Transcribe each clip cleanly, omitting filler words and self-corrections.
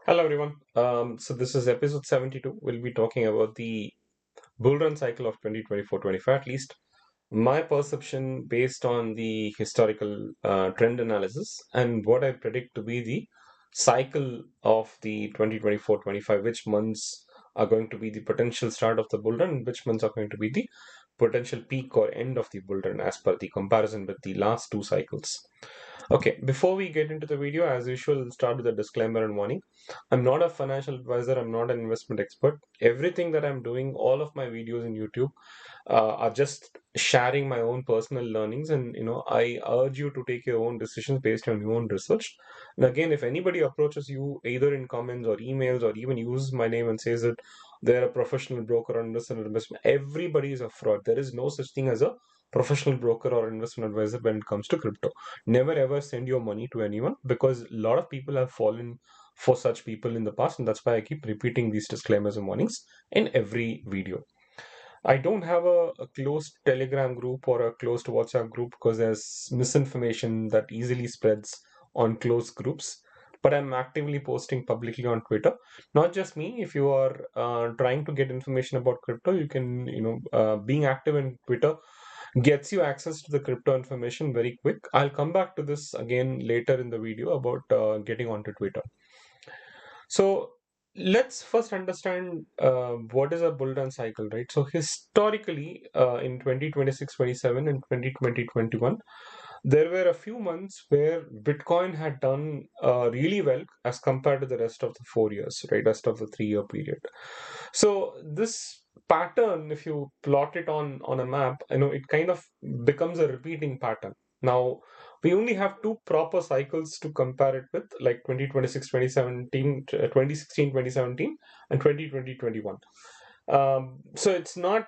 Hello everyone. So this is episode 72. We'll be talking about the bull run cycle of 2024-25, at least my perception based on the historical trend analysis and what I predict to be the cycle of the 2024-25, which months are going to be the potential start of the bull run, and which months are going to be the potential peak or end of the bull run as per the comparison with the last two cycles. Okay, before we get into the video, as usual, we'll start with a disclaimer and warning. I'm not a financial advisor, I'm not an investment expert. Everything that I'm doing, all of my videos in YouTube, are just sharing my own personal learnings, and I urge you to take your own decisions based on your own research. And again, if anybody approaches you either in comments or emails or even uses my name and says that they're a professional broker or investment, everybody is a fraud. There is no such thing as a professional broker or investment advisor when it comes to crypto. Never ever send your money to anyone, because a lot of people have fallen for such people in the past, and that's why I keep repeating these disclaimers and warnings in every video. I don't have a closed Telegram group or a closed WhatsApp group because there's misinformation that easily spreads on closed groups. But I'm actively posting publicly on Twitter. Not just me. If you are trying to get information about crypto, you can, being active in Twitter gets you access to the crypto information very quick. I'll come back to this again later in the video about getting onto Twitter. So let's first understand what is a bull run cycle, right? So historically, in 2026-27 and 2020-21, there were a few months where Bitcoin had done really well as compared to the rest of the 4 years, right? Rest of the 3 year period. So this pattern, if you plot it on a map, it kind of becomes a repeating pattern. Now, we only have two proper cycles to compare it with, like 2026 2017 2016 2017 and 2020 21. So it's not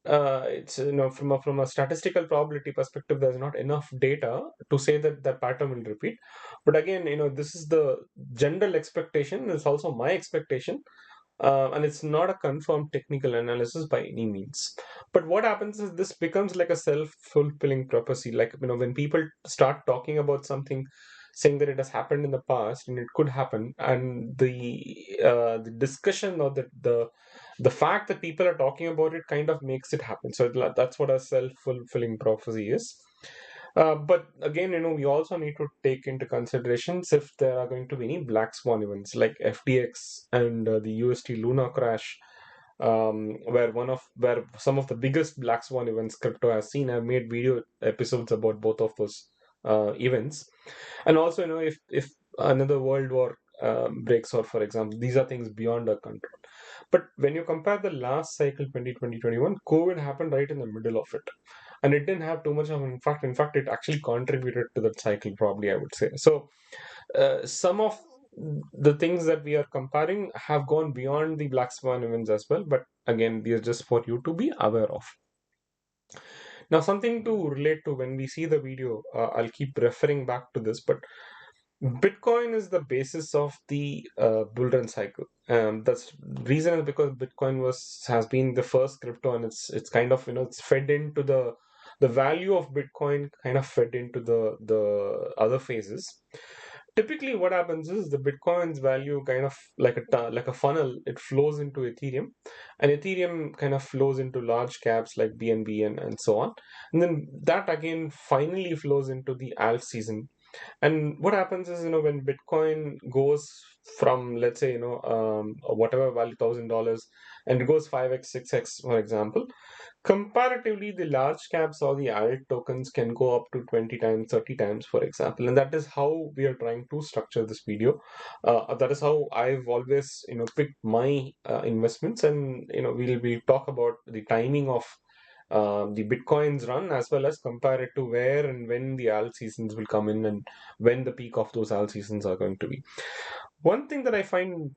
it's from a statistical probability perspective, there's not enough data to say that that pattern will repeat. But again, this is the general expectation. It's also my expectation, and it's not a confirmed technical analysis by any means. But what happens is this becomes like a self-fulfilling prophecy. Like, when people start talking about something, saying that it has happened in the past and it could happen, and the discussion or the fact that people are talking about it kind of makes it happen. So that's what a self-fulfilling prophecy is. But again, we also need to take into considerations if there are going to be any black swan events like FTX and the UST Luna crash, where some of the biggest black swan events crypto has seen. I've made video episodes about both of those events, and also, if another world war breaks out, for example, these are things beyond our control. But when you compare the last cycle, 2020-21, COVID happened right in the middle of it, and it didn't have too much of an impact. In fact, it actually contributed to that cycle, probably, I would say. So some of the things that we are comparing have gone beyond the black swan events as well. But again, these are just for you to be aware of. Now, something to relate to when we see the video, I'll keep referring back to this, but Bitcoin is the basis of the bull run cycle. That's reason is because Bitcoin has been the first crypto, and it's kind of, it's fed into the value of Bitcoin kind of fed into the other phases. Typically, what happens is the Bitcoin's value kind of like like a funnel. It flows into Ethereum, and Ethereum kind of flows into large caps like BNB and so on, and then that again finally flows into the alt season. And what happens is, when Bitcoin goes from, let's say, whatever value, $1,000, and it goes 5x, 6x, for example, comparatively, the large caps or the alt tokens can go up to 20 times, 30 times, for example. And that is how we are trying to structure this video. That is how I've always, picked my investments. And, we'll talk about the timing of the Bitcoins run, as well as compare it to where and when the alt seasons will come in, and when the peak of those alt seasons are going to be. One thing that I find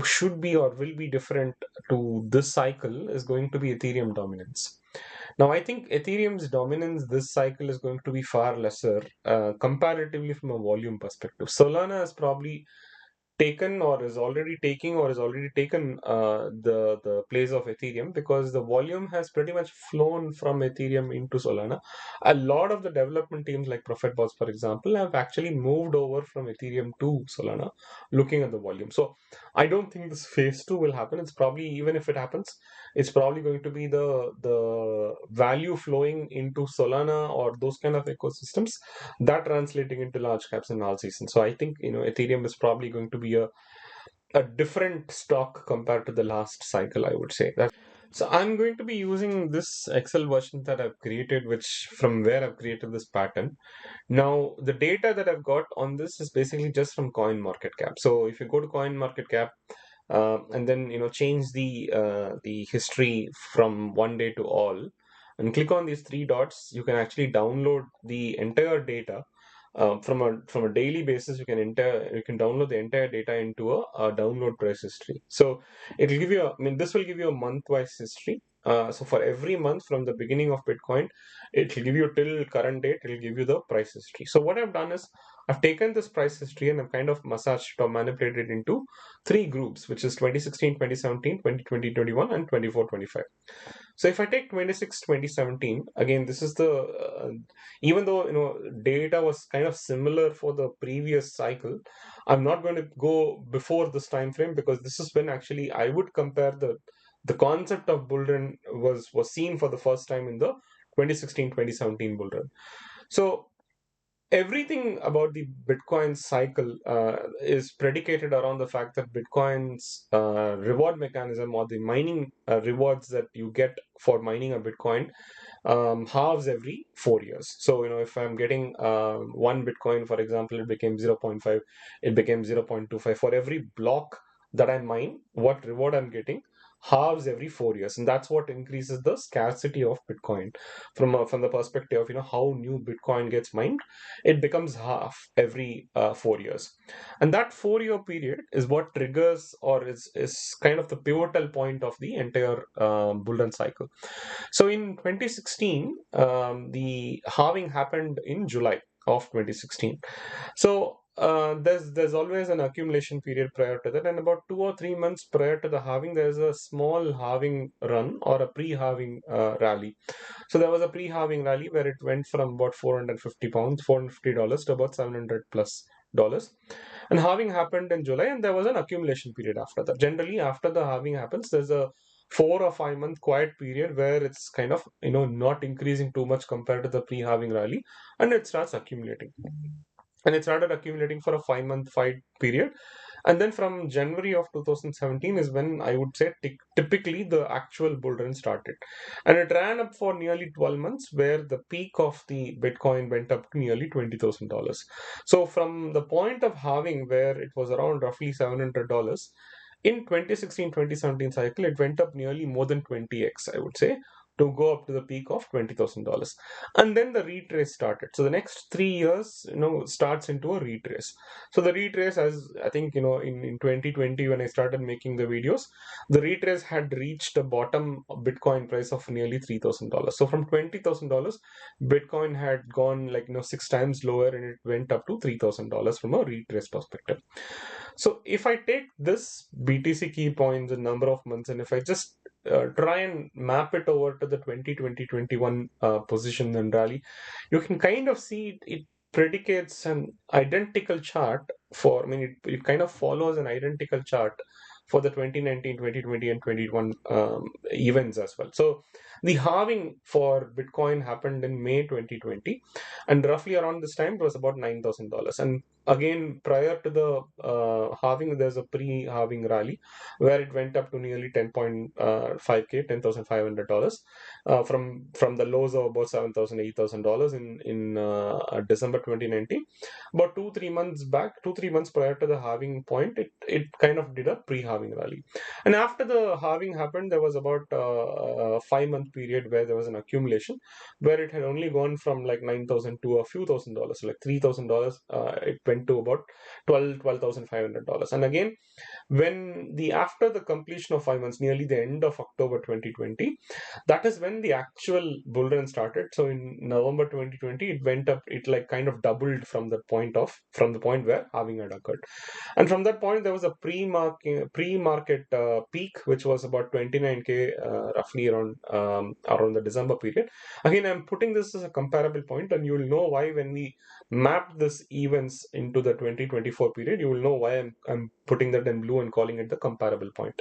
should be or will be different to this cycle is going to be Ethereum dominance. Now, I think Ethereum's dominance this cycle is going to be far lesser comparatively from a volume perspective. Solana is probably taken or is already taking or is already taken the place of Ethereum, because the volume has pretty much flown from Ethereum into Solana. A lot of the development teams like ProfitBots, for example, have actually moved over from Ethereum to Solana, looking at the volume. So I don't think this phase two will happen. It's probably, even if it happens, it's probably going to be the value flowing into Solana or those kind of ecosystems that translating into large caps in all season. So I think Ethereum is probably going to be a different stock compared to the last cycle, I would say. So I'm going to be using this Excel version that I've created, which from where I've created this pattern. Now, the data that I've got on this is basically just from Coin Market Cap. So if you go to Coin Market Cap, and then change the history from 1 day to all, and click on these three dots, you can actually download the entire data from a daily basis. You can download the entire data into a download price history. So it'll give you this will give you a month-wise history. So for every month from the beginning of Bitcoin, it will give you till current date. It will give you the price history. So what I've done is I've taken this price history and I've kind of massaged or manipulated into three groups, which is 2016, 2017, 2020, 21, and 24, 25. So if I take 26, 2017, again, this is even though, data was kind of similar for the previous cycle, I'm not going to go before this time frame, because this is when actually I would compare the concept of bull run was seen for the first time in the 2016, 2017 bull run. So everything about the Bitcoin cycle is predicated around the fact that Bitcoin's reward mechanism, or the mining rewards that you get for mining a Bitcoin, halves every 4 years. So, if I'm getting one Bitcoin, for example, it became 0.5, it became 0.25. For every block that I mine, what reward I'm getting halves every 4 years. And that's what increases the scarcity of Bitcoin from the perspective of, how new Bitcoin gets mined. It becomes half every 4 years. And that 4 year period is what triggers, or is kind of the pivotal point of the entire bull run cycle. So in 2016, the halving happened in July of 2016. So there's always an accumulation period prior to that, and about 2 or 3 months prior to the halving, there's a small halving run or a pre-halving rally. So there was a pre-halving rally where it went from about 450 pounds, $450 to about 700 plus dollars. And halving happened in July, and there was an accumulation period after that. Generally, after the halving happens, there's a 4 or 5 month quiet period where it's kind of not increasing too much compared to the pre-halving rally, and it starts accumulating. And it started accumulating for a 5 month fight period. And then from January of 2017 is when I would say typically the actual bull run started. And it ran up for nearly 12 months, where the peak of the Bitcoin went up to nearly $20,000. So from the point of halving, where it was around roughly $700, in 2016-2017 cycle, it went up nearly more than 20x, I would say, to go up to the peak of $20,000. And then the retrace started. So the next 3 years, starts into a retrace. So the retrace, as I think, in 2020, when I started making the videos, the retrace had reached a bottom Bitcoin price of nearly $3,000. So from $20,000, Bitcoin had gone 6 times lower, and it went up to $3,000 from a retrace perspective. So if I take this BTC key points and number of months, and if I just try and map it over to the 2020-21 position and rally, you can kind of see it predicates an identical chart it kind of follows an identical chart for the 2019, 2020, and 21 events as well. So the halving for Bitcoin happened in May 2020, and roughly around this time it was about $9,000. And again, prior to the halving, there's a pre-halving rally where it went up to nearly 10.5k, $10,500, from the lows of about $7,000, $8,000 in December 2019. About 2 3 months prior to the halving point, it kind of did a pre-halving rally. And after the halving happened, there was about a 5 month period where there was an accumulation, where it had only gone from like 9,000 to a few $1,000s, like $3,000. It went to about $12,500. And again, when the after the completion of 5 months, nearly the end of October 2020, that is when the actual bull run started. So in November 2020, it went up, it like kind of doubled from the point where halving had occurred. And from that point, there was a pre-market peak, which was about 29K, roughly around the December period. Again, I'm putting this as a comparable point, and you will know why when we map this events into the 2024 period. You will know why I'm putting that in blue and calling it the comparable point.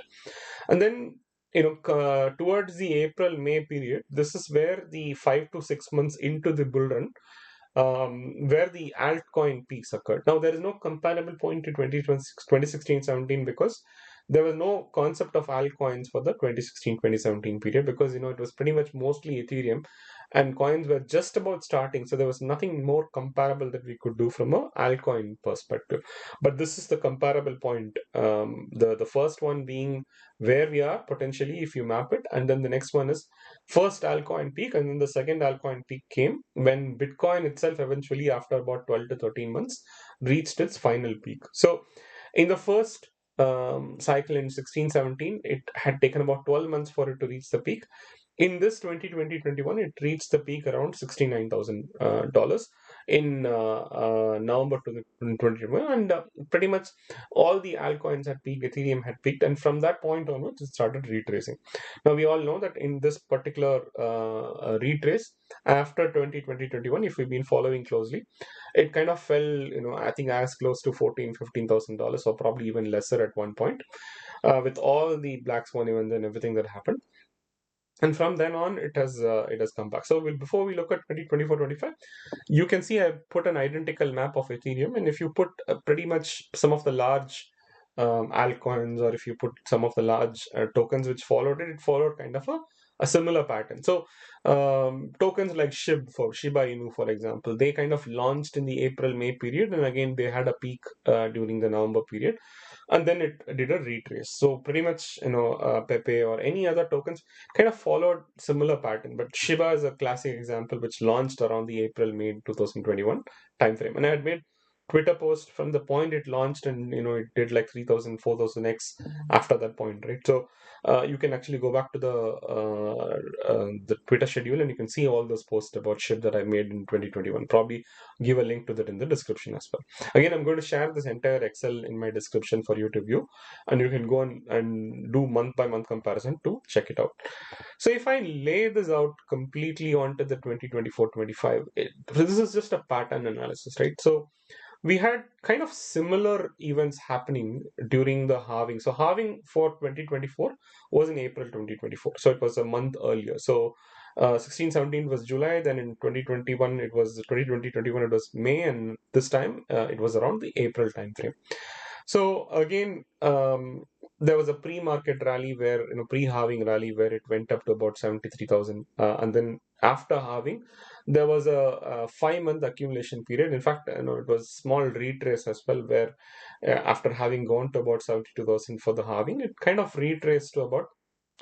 And then, towards the April May period, this is where the 5 to 6 months into the bull run, where the altcoin peaks occurred. Now, there is no comparable point to 2016-17 because there was no concept of altcoins for the 2016-2017 period, because it was pretty much mostly Ethereum and coins were just about starting. So there was nothing more comparable that we could do from a altcoin perspective. But this is the comparable point. The first one being where we are potentially if you map it, and then the next one is first altcoin peak, and then the second altcoin peak came when Bitcoin itself eventually, after about 12 to 13 months, reached its final peak. So in the first cycle in 16-17, it had taken about 12 months for it to reach the peak. In this 2020-21, it reached the peak around $69,000 in November 2021, and pretty much all the altcoins had peaked, Ethereum had peaked, and from that point onwards, it started retracing. Now, we all know that in this particular retrace, after 2020-21, if we've been following closely, it kind of fell, I think as close to $15,000, or probably even lesser at one point, with all the black swan events and everything that happened. And from then on, it has come back. So before we look at 2024-25, you can see I put an identical map of Ethereum, and if you put pretty much some of the large altcoins, or if you put some of the large tokens which followed it, it followed kind of a similar pattern. So tokens like Shiba Inu, for example, they kind of launched in the April-May period, and again they had a peak during the November period, and then it did a retrace. So pretty much, Pepe or any other tokens kind of followed similar pattern. But Shiba is a classic example which launched around the April-May 2021 timeframe, and I had made Twitter post from the point it launched, and it did like 3,000, 4,000x after that point, right? So you can actually go back to the Twitter schedule, and you can see all those posts about SHIB that I made in 2021. Probably give a link to that in the description as well. Again, I'm going to share this entire Excel in my description for you to view, and you can go and do month by month comparison to check it out. So if I lay this out completely onto the 2024-25, this is just a pattern analysis, right? So we had kind of similar events happening during the halving. So halving for 2024 was in April 2024. So it was a month earlier. So 16-17 was July, then in 2021 it was 2020-21 it was May, and this time it was around the April timeframe. So again, there was a pre-market rally where, pre-halving rally where it went up to about 73,000. And then after halving, there was a 5 month accumulation period. In fact, it was small retrace as well, where after having gone to about 72,000 for the halving, it kind of retraced to about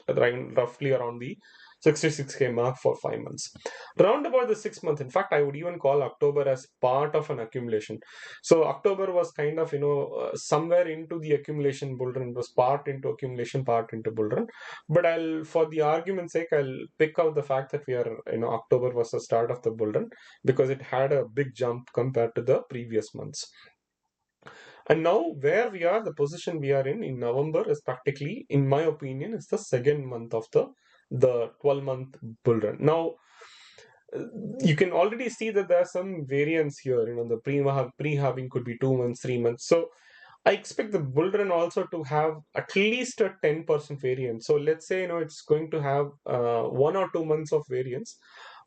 roughly around the 66K mark for 5 months. Round about the 6 month, in fact, I would even call October as part of an accumulation. So October was kind of, somewhere into the accumulation bull run. It was part into accumulation, part into bull run. But for the argument's sake, I'll pick out the fact that October was the start of the bull run, because it had a big jump compared to the previous months. And now where we are, the position we are in November is practically, in my opinion, is the second month of the 12-month bull run. Now, you can already see that there are some variance here. The pre-halving could be 2 months, 3 months. So I expect the bull run also to have at least a 10% variance. So let's say, it's going to have 1 or 2 months of variance,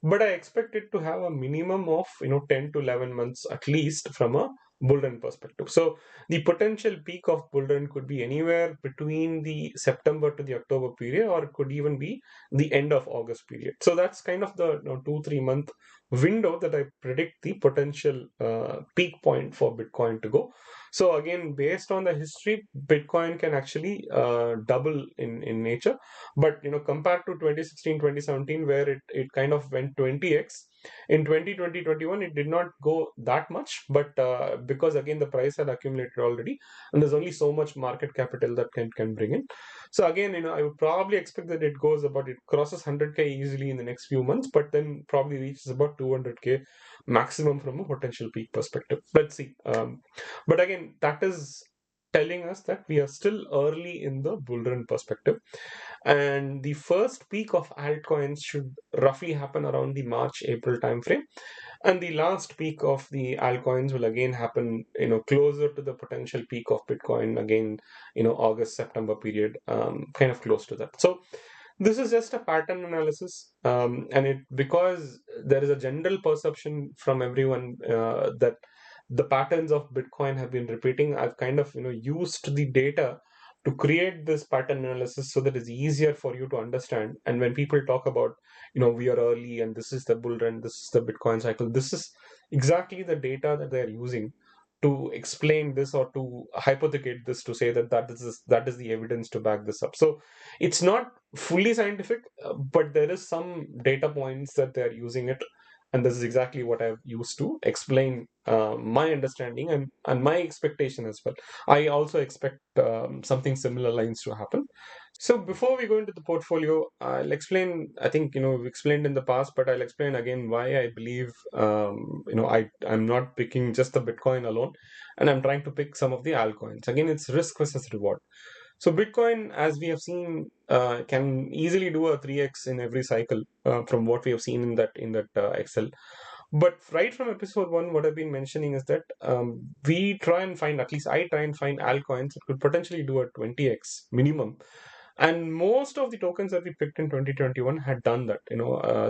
but I expect it to have a minimum of, 10 to 11 months at least from a bull run perspective. So the potential peak of bull run could be anywhere between the September to the October period, or it could even be the end of August period. So that's kind of the 2-3 month window that I predict the potential peak point for Bitcoin to go. So again, based on the history, Bitcoin can actually double in nature. But compared to 2016, 2017, where it kind of went 20x, In 2020-21, it did not go that much, but because again the price had accumulated already, and there's only so much market capital that can bring in. So again, I would probably expect that it crosses 100K easily in the next few months, but then probably reaches about 200K maximum from a potential peak perspective. Let's see. But again, that is telling us that we are still early in the bull run perspective, and the first peak of altcoins should roughly happen around the March April timeframe, and the last peak of the altcoins will again happen closer to the potential peak of Bitcoin, again August September period, kind of close to that. So this is just a pattern analysis, and it because there is a general perception from everyone that the patterns of Bitcoin have been repeating. I've kind of used the data to create this pattern analysis so that it's easier for you to understand. And when people talk about we are early and this is the bull run, this is the Bitcoin cycle, this is exactly the data that they're using to explain this or to hypothecate this, to say that that is the evidence to back this up. So it's not fully scientific, but there is some data points that they're using it, and this is exactly what I've used to explain my understanding and my expectation as well. I also expect something similar lines to happen. So before we go into the portfolio, I'll explain. I think we've explained in the past, but I'll explain again why I believe I'm not picking just the Bitcoin alone, and I'm trying to pick some of the altcoins. Again, it's risk versus reward. So Bitcoin, as we have seen, can easily do a 3x in every cycle from what we have seen in that Excel. But right from episode one, what I've been mentioning is that we try and find, at least I try and find altcoins that could potentially do a 20x minimum. And most of the tokens that we picked in 2021 had done that.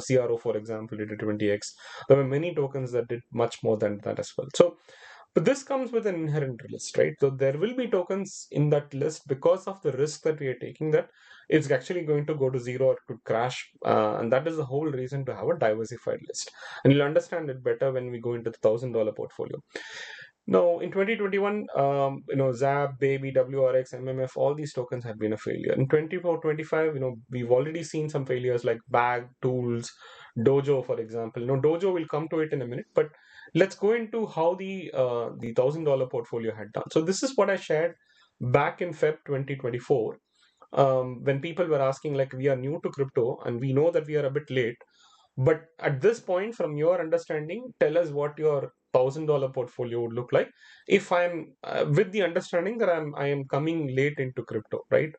CRO, for example, did a 20x. There were many tokens that did much more than that as well. So but this comes with an inherent risk, right? So there will be tokens in that list because of the risk that we are taking, that it's actually going to go to zero or it could crash. And that is the whole reason to have a diversified list. And you'll understand it better when we go into the $1,000 portfolio. Now, in 2021, ZAP, Baby, WRX, MMF, all these tokens have been a failure. In 24-25, we've already seen some failures like Bag, Tools, Dojo, for example. Dojo, will come to it in a minute, but let's go into how the $1,000 portfolio had done. So this is what I shared back in Feb 2024, when people were asking, like, we are new to crypto and we know that we are a bit late, but at this point, from your understanding, tell us what your $1,000 portfolio would look like if I'm with the understanding that I am coming late into crypto, right?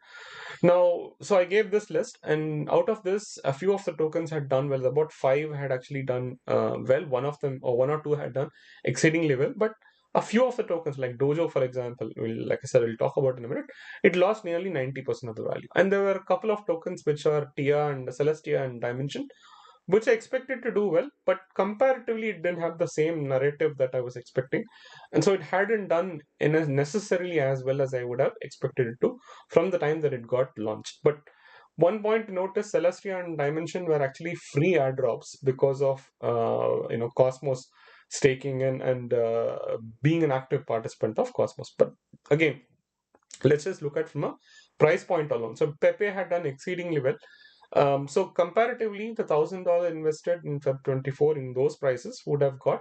Now, so I gave this list, and out of this, a few of the tokens had done well. About five had actually done well. One of them, or one or two, had done exceedingly well. But a few of the tokens, like Dojo, for example, like I said, we'll talk about in a minute, it lost nearly 90% of the value. And there were a couple of tokens which are Tia and Celestia and Dimension, which I expected to do well, but comparatively, it didn't have the same narrative that I was expecting. And so it hadn't done necessarily as well as I would have expected it to from the time that it got launched. But one point to notice, Celestia and Dimension were actually free airdrops because of Cosmos staking and being an active participant of Cosmos. But again, let's just look at from a price point alone. So Pepe had done exceedingly well. So comparatively, the $1,000 invested in Feb 24 in those prices would have got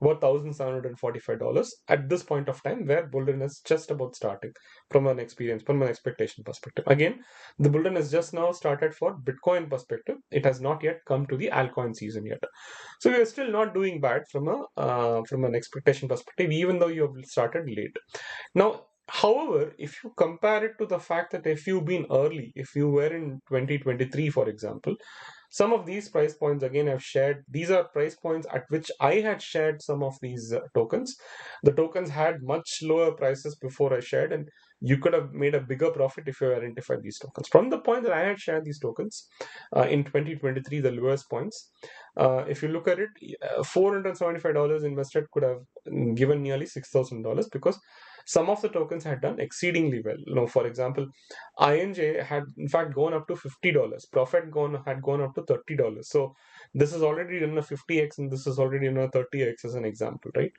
about $1,745 at this point of time, where bull run is just about starting from an expectation perspective. Again, the bull run has just now started for Bitcoin perspective. It has not yet come to the altcoin season yet. So we are still not doing bad from an expectation perspective, even though you have started late. Now, however, if you compare it to the fact that if you've been early, if you were in 2023, for example, some of these price points, again, I've shared, these are price points at which I had shared some of these tokens. The tokens had much lower prices before I shared, and you could have made a bigger profit if you identified these tokens. From the point that I had shared these tokens in 2023, the lowest points, if you look at it, $475 invested could have given nearly $6,000 because some of the tokens had done exceedingly well. For example, INJ had in fact gone up to $50. Profit had gone up to $30. So this is already done a 50x, and this is already done a 30x as an example, right?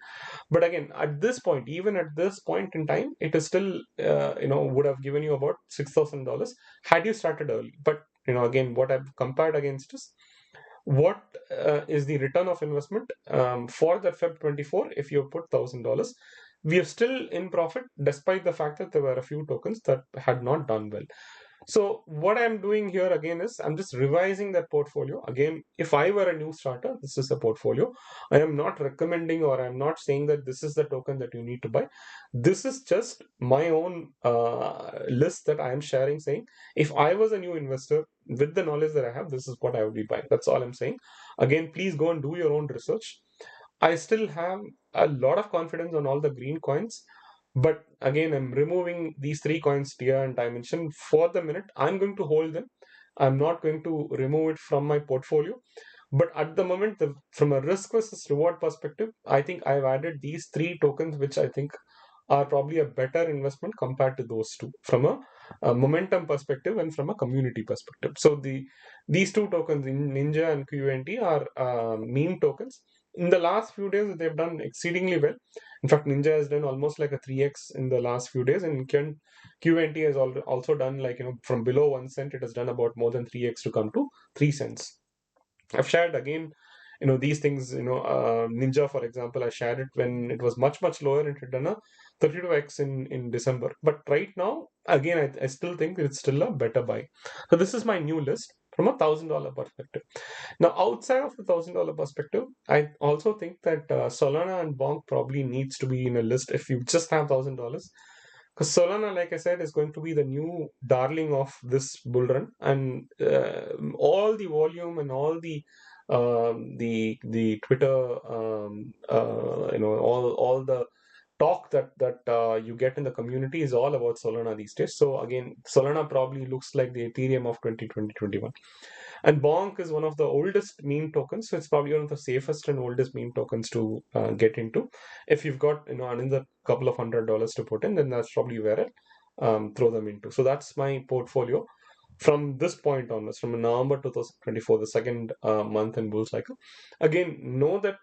But again, at this point, even at this point in time, it is still would have given you about $6,000 had you started early. But again, what I've compared against is what is the return of investment for that Feb 24. If you put $1,000, we are still in profit despite the fact that there were a few tokens that had not done well. So what I'm doing here again is I'm just revising that portfolio. Again, if I were a new starter, this is a portfolio. I am not recommending or I'm not saying that this is the token that you need to buy. This is just my own list that I am sharing, saying if I was a new investor with the knowledge that I have, this is what I would be buying. That's all I'm saying. Again, please go and do your own research. I still have a lot of confidence on all the green coins. But again, I'm removing these three coins, TIA and Dimension, for the minute. I'm going to hold them. I'm not going to remove it from my portfolio. But at the moment, from a risk versus reward perspective, I think I've added these three tokens, which I think are probably a better investment compared to those two from a momentum perspective and from a community perspective. So these two tokens, Ninja and QNT, are meme tokens. In the last few days, they've done exceedingly well. In fact, Ninja has done almost like a 3x in the last few days, and QNT has also done, like, from below 1 cent, it has done about more than 3x to come to 3 cents. I've shared again, these things, Ninja, for example, I shared it when it was much, much lower, and it had done a 32x in December. But right now, again, I still think it's still a better buy. So this is my new list from $1,000 perspective. Now, outside of the $1,000 perspective, I also think that Solana and Bonk probably needs to be in a list if you just have $1,000. Because Solana, like I said, is going to be the new darling of this bull run, and all the volume and all the Twitter, all the talk that you get in the community is all about Solana these days. So again, Solana probably looks like the Ethereum of 2020-21. And Bonk is one of the oldest meme tokens, so it's probably one of the safest and oldest meme tokens to get into. If you've got another couple of $100 to put in, then that's probably where I'll throw them into. So that's my portfolio from this point onwards, from November 2024, the second month in bull cycle. Again, know that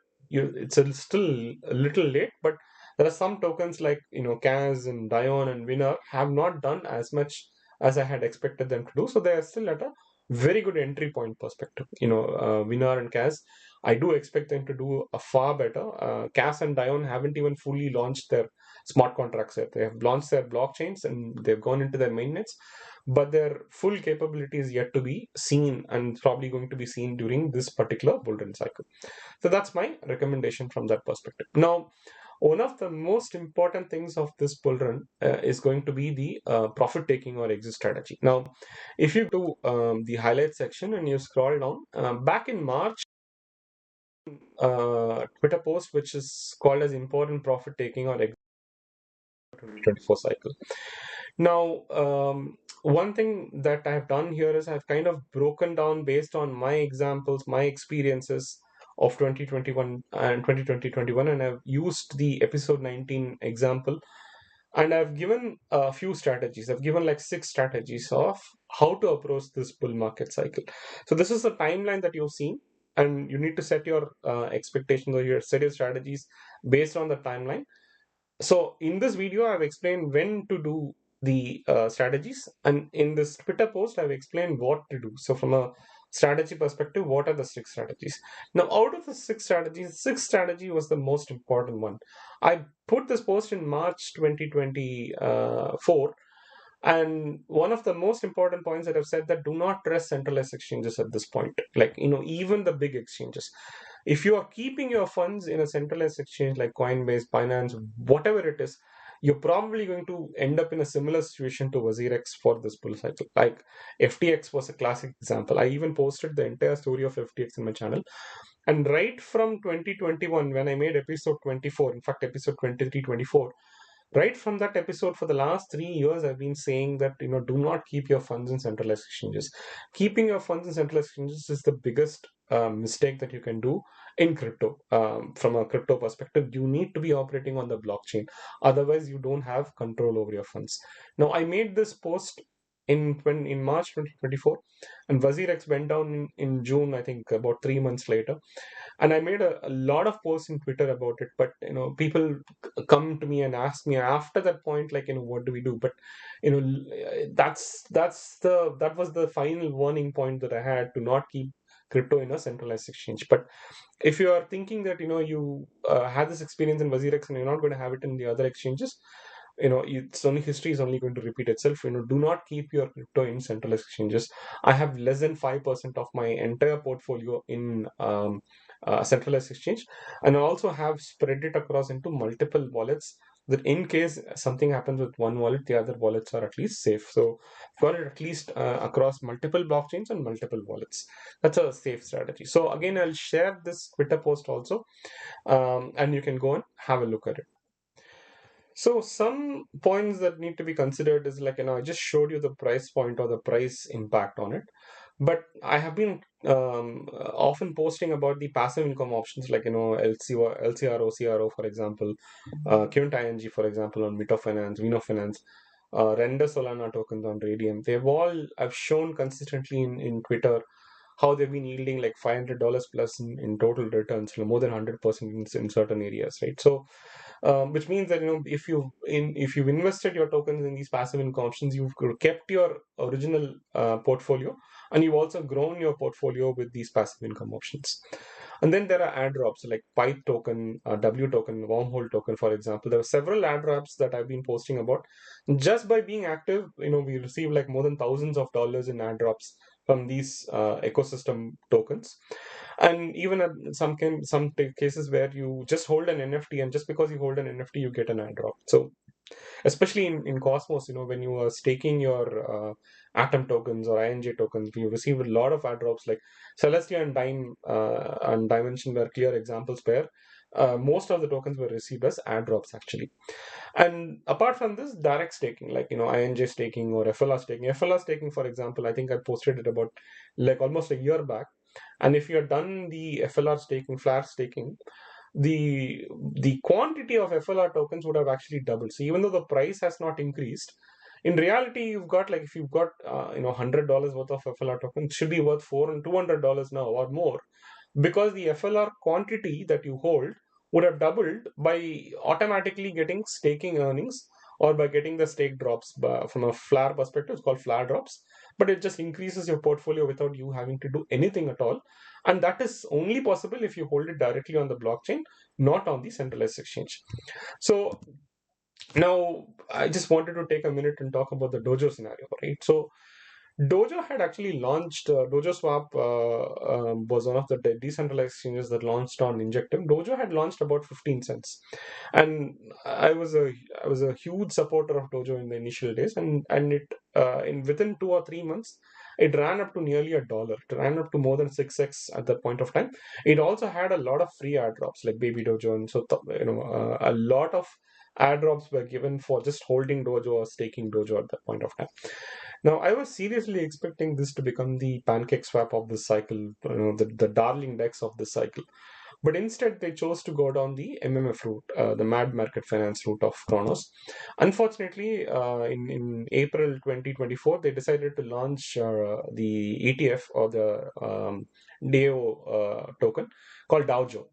still a little late, but there are some tokens like CAS and DYOR and Winner have not done as much as I had expected them to do. So they are still at a very good entry point perspective. Winner and CAS, I do expect them to do a far better. CAS and DYOR haven't even fully launched their smart contracts yet. They have launched their blockchains and they've gone into their mainnets, but their full capability is yet to be seen and probably going to be seen during this particular bull run cycle. So that's my recommendation from that perspective. Now, one of the most important things of this bull run is going to be the profit taking or exit strategy. Now, if you go to the highlight section and you scroll down, back in March, Twitter post which is called as important profit taking or exit 2024 cycle. Now, one thing that I've done here is I've kind of broken down based on my examples, my experiences of 2021 and 2020-21, and I've used the episode 19 example, and I've given a few strategies. I've given like 6 strategies of how to approach this bull market cycle. So this is the timeline that you've seen, and you need to set your expectations or set your strategies based on the timeline. So in this video, I've explained when to do the strategies, and in this Twitter post, I've explained what to do. So from a strategy perspective, what are the 6 strategies? Now, out of the 6 strategies, sixth strategy was the most important one. I put this post in March 2024, and one of the most important points that I've said that do not trust centralized exchanges at this point. Like, even the big exchanges. If you are keeping your funds in a centralized exchange like Coinbase, Binance, whatever it is, you're probably going to end up in a similar situation to WazirX for this bull cycle. Like FTX was a classic example. I even posted the entire story of FTX in my channel. And right from 2021, when I made episode 24, in fact, episode 23, 24, right from that episode for the last 3 years, I've been saying that, do not keep your funds in centralized exchanges. Keeping your funds in centralized exchanges is the biggest mistake that you can do in crypto. From a crypto perspective, you need to be operating on the blockchain. Otherwise, you don't have control over your funds. Now, I made this post in March 2024, and WazirX went down in June, I think about 3 months later. And I made a lot of posts in Twitter about it, but people come to me and ask me after that point, like, what do we do? But you know that was the final warning point that I had, to not keep crypto in a centralized exchange. But if you are thinking that you had this experience in WazirX and you're not going to have it in the other exchanges, it's only history is only going to repeat itself. Do not keep your crypto in centralized exchanges. I have less than 5% of my entire portfolio in centralized exchange, and I also have spread it across into multiple wallets, that in case something happens with one wallet, the other wallets are at least safe. So got it at least across multiple blockchains and multiple wallets. That's a safe strategy. So again, I'll share this Twitter post also, and you can go and have a look at it. So some points that need to be considered is like, I just showed you the price point or the price impact on it. But I have been often posting about the passive income options like, LCR, OCRO, for example, Quint ING, for example, on Mito Finance, Vino Finance, Render Solana tokens on Radium. I've shown consistently in Twitter how they've been yielding like $500 plus in total returns, more than 100% in certain areas, right? So which means that if you've invested your tokens in these passive income options, you've kept your original portfolio, and you've also grown your portfolio with these passive income options. And then there are ad drops like Pipe token, W token, Wormhole token, for example. There were several ad drops that I've been posting about. Just by being active, we receive like more than thousands of dollars in ad drops from these ecosystem tokens. And even at some cases where you just hold an NFT, and just because you hold an NFT, you get an airdrop. So especially in Cosmos, when you are staking your Atom tokens or INJ tokens, you receive a lot of airdrops. Like Celestia and and Dimension were clear examples where most of the tokens were received as airdrops actually. And apart from this, direct staking, like INJ staking or FLR staking. FLR staking, for example, I think I posted it about like almost a year back. And if you have done the FLR staking, flare staking, the quantity of FLR tokens would have actually doubled. So even though the price has not increased, in reality, you've got like, if you've got $100 worth of FLR tokens, it should be worth $200 now or more, because the FLR quantity that you hold would have doubled by automatically getting staking earnings, or by getting the stake drops. From a flare perspective, it's called flare drops, but it just increases your portfolio without you having to do anything at all. And that is only possible if you hold it directly on the blockchain, not on the centralized exchange. So now I just wanted to take a minute and talk about the Dojo scenario, right? So Dojo had actually launched, Dojo Swap was one of the decentralized exchanges that launched on Injective. Dojo had launched about 15 cents. And I was a huge supporter of Dojo in the initial days, and it in within 2 or 3 months, it ran up to nearly $1. It ran up to more than 6x at that point of time. It also had a lot of free airdrops like Baby Dojo, and so a lot of airdrops were given for just holding Dojo or staking Dojo at that point of time. Now, I was seriously expecting this to become the pancake swap of this cycle, the darling DEX of this cycle. But instead, they chose to go down the MMF route, the Mad Market Finance route of Kronos. Unfortunately, in April 2024, they decided to launch the ETF, or the DAO token called Dojo.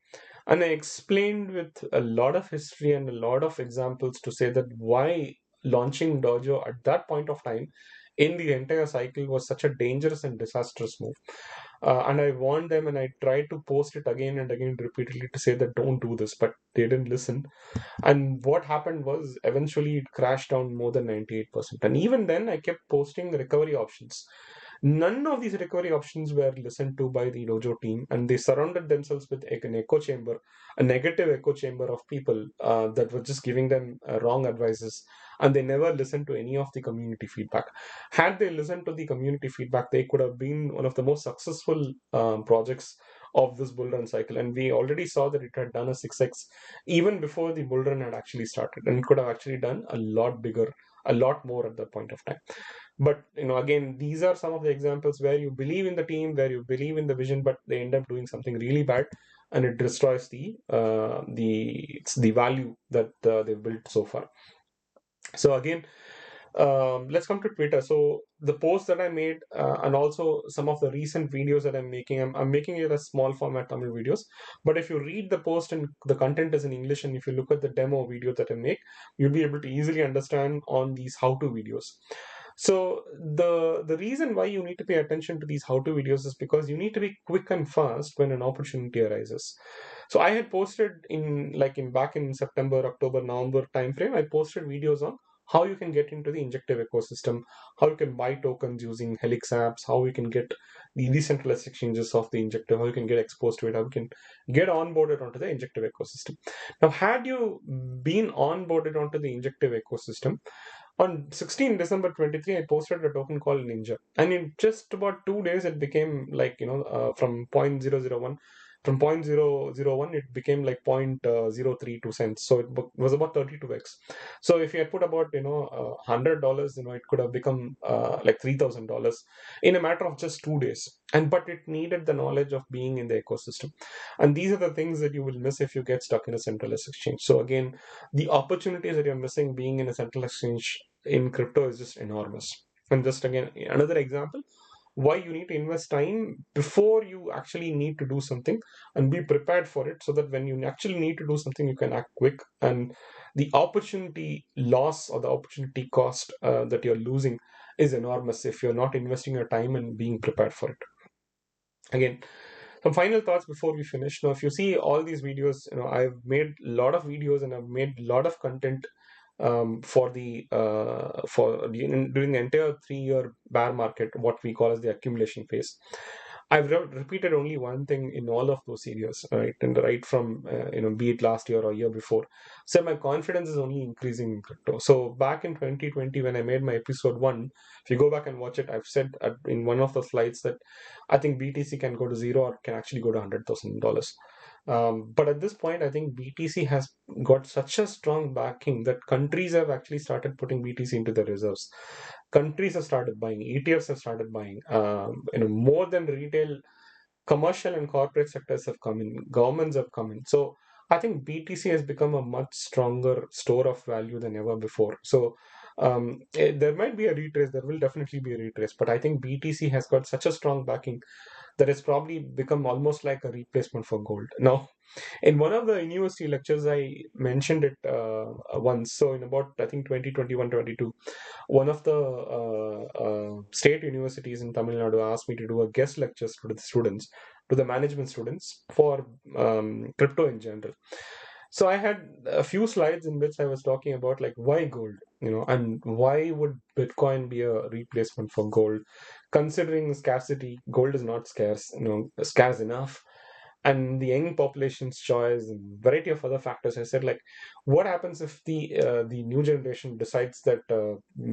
And I explained with a lot of history and a lot of examples to say that why launching Dojo at that point of time in the entire cycle was such a dangerous and disastrous move. And I warned them, and I tried to post it again and again repeatedly to say that don't do this, but they didn't listen. And what happened was eventually it crashed down more than 98%. And even then, I kept posting recovery options. None of these recovery options were listened to by the Dojo team, and they surrounded themselves with an echo chamber, a negative echo chamber of people that were just giving them wrong advices, and they never listened to any of the community feedback. Had they listened to the community feedback, they could have been one of the most successful projects of this bull run cycle. And we already saw that it had done a 6x even before the bull run had actually started, and it could have actually done a lot bigger, a lot more at that point of time. But again, these are some of the examples where you believe in the team, where you believe in the vision, but they end up doing something really bad, and it destroys the value that they've built so far. So again, let's come to Twitter. So the post that I made, and also some of the recent videos that I'm making, I'm making it as small format Tamil videos. But if you read the post and the content is in English, and if you look at the demo video that I make, you'll be able to easily understand on these how-to videos. So the reason why you need to pay attention to these how-to videos is because you need to be quick and fast when an opportunity arises. So I had posted in back in September, October, November timeframe, I posted videos on how you can get into the injective ecosystem, how you can buy tokens using Helix apps, how you can get the decentralized exchanges of the injective, how you can get exposed to it, how you can get onboarded onto the injective ecosystem. Now, had you been onboarded onto the injective ecosystem, on 16 December 23, I posted a token called Ninja. And in just about 2 days, it became like, from 0.001, from 0.001, it became like 0.032 cents. So it was about 32x. So if you had put about, $100, it could have become like $3,000 in a matter of just 2 days. But it needed the knowledge of being in the ecosystem. And these are the things that you will miss if you get stuck in a centralized exchange. So again, the opportunities that you're missing being in a central exchange in crypto is just enormous. And just again, another example why you need to invest time before you actually need to do something and be prepared for it so that when you actually need to do something, you can act quick. And the opportunity loss or the opportunity cost that you're losing is enormous if you're not investing your time and being prepared for it. Again, some final thoughts before we finish. Now, if you see all these videos, I've made a lot of videos and I've made a lot of content during the entire 3-year bear market, what we call as the accumulation phase. I've repeated only one thing in all of those areas, right? And right from be it last year or year before. So my confidence is only increasing in crypto. So back in 2020, when I made my episode 1, if you go back and watch it, I've said in one of the slides that I think BTC can go to zero or can actually go to $100,000. But at this point, I think BTC has got such a strong backing that countries have actually started putting BTC into their reserves. Countries have started buying, ETFs have started buying. More than retail, commercial and corporate sectors have come in, governments have come in. So I think BTC has become a much stronger store of value than ever before. So there might be a retrace, there will definitely be a retrace, but I think BTC has got such a strong backing that it's probably become almost like a replacement for gold. Now, in one of the university lectures, I mentioned it once. So in about, I think, 2021-22, one of the state universities in Tamil Nadu asked me to do a guest lectures to the students, to the management students for crypto in general. So I had a few slides in which I was talking about like why gold, and why would Bitcoin be a replacement for gold? Considering scarcity, gold is not scarce, scarce enough, and the young population's choice and variety of other factors. I said, like, what happens if the new generation decides that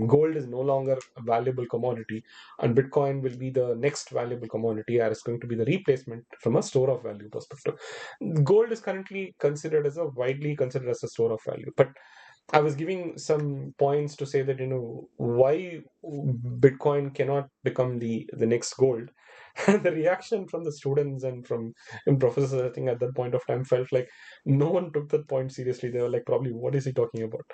gold is no longer a valuable commodity and Bitcoin will be the next valuable commodity, or is going to be the replacement from a store of value perspective? Gold is currently considered as a widely considered as a store of value, but I was giving some points to say that why Bitcoin cannot become the next gold. And the reaction from the students and from professors, I think at that point of time, felt like no one took that point seriously. They were like, probably, what is he talking about?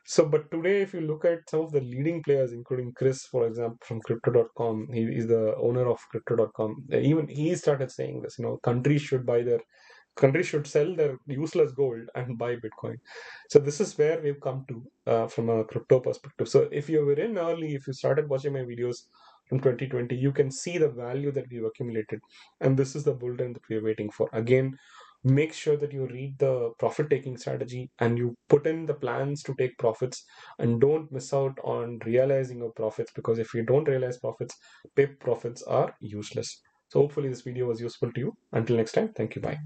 So, but today, if you look at some of the leading players, including Chris, for example, from Crypto.com, he is the owner of Crypto.com. Even he started saying this, countries should sell their useless gold and buy Bitcoin. So this is where we've come to from a crypto perspective. So if you were in early, if you started watching my videos from 2020, you can see the value that we've accumulated. And this is the bull run that we're waiting for. Again, make sure that you read the profit taking strategy and you put in the plans to take profits, and don't miss out on realizing your profits, because if you don't realize profits, pip profits are useless. So hopefully this video was useful to you. Until next time, thank you. Bye.